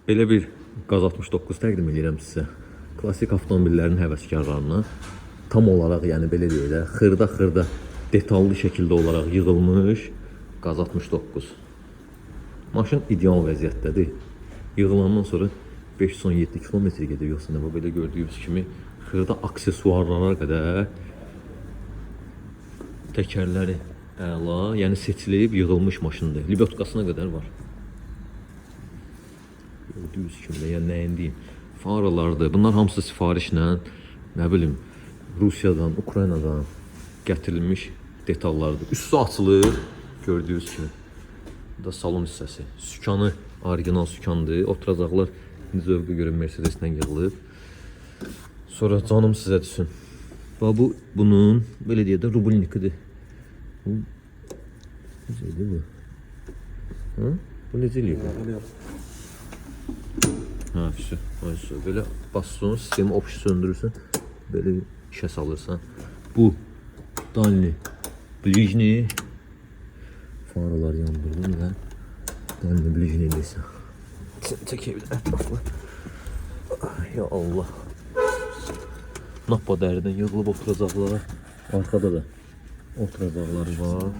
Belə bir Qaz 69 təqdim edirəm sizə. Klassik avtomobillərin həvəskarlarına tam olaraq, yəni belə deyək də, xırda detallı şəkildə olaraq yığılmış Qaz 69. Maşın ideal vəziyyətdədir. Yığılandan sonra 517 km gedir, yoxsa nə bu belə gördüyünüz kimi xırda aksesuarlara qədər təkərləri əla, yəni seçilib yığılmış maşındır. Libyotkasına qədər var. Gördüyünüz kimi, yəni nəyin deyim, faralardır. Bunlar hamısı sifarişlə, nə bilim, Rusiyadan, Ukraynadan gətirilmiş detallardır. Üstü açılır, gördüyünüz kimi. Bu da salon hissəsi. Sükanı orijinal sükandır. Oturacaqlar zövqə görə Mercedes-lə yığılıb. Sonra canım sizə düşsün. Bu bunun belə deyə də rubulnikidir. Bu necədir bu? Ha? Bu necə eləyir? Ha, все. Belə basın, sistemi opşu söndürürsən, belə işə salırsan. Bu dalni, blижний, faralar yandırdım və dalni blижний eləyirsən. Çəkək bir ətraflı. Ya Allah. Nappa dəridən yığılıb oturacaqlar. Arkada da oturacaqları var.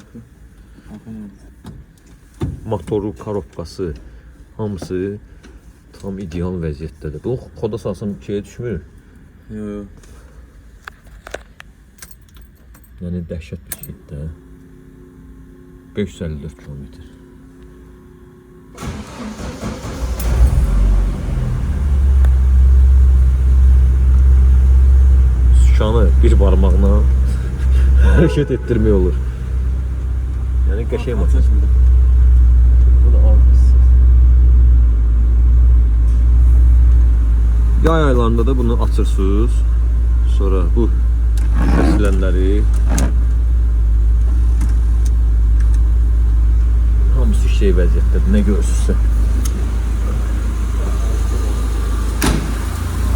Motoru, korobkası, hamısı tam ideal vəziyyətdədir. Bu xoda salsam şeyə düşmür. Yox. Yəni dəhşət bir şeydir də. 554 km. Sükanı bir barmaqla hərəkət etdirmək olur. Yəni qəşəng maşın. Bu da arxası. Yay aylarında da bunu açırsınız. Sonra bu kəsilənləri hamısı şey vəziyyətdədir. Nə görürsünüzsə.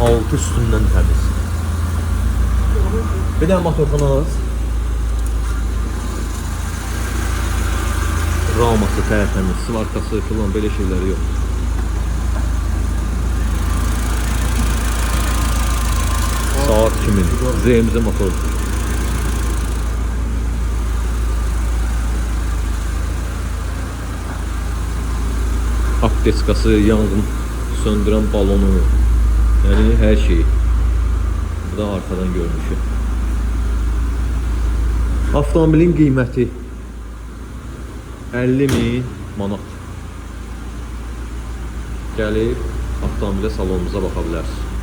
Altı üstündən təmiz. Bir dənə motorxanamız. Raması, tərtəmiz, svarkası filan belə şeyləri yox. Saat 2000, ZMZ motor. Apteskası, yanğın söndürən balonu, yəni hər şeyi. Bu da arkadan görünüşü. Avtomobilin qiyməti 50.000 manat. Gəlib avtomobilə salonumuza baxa bilərsiniz.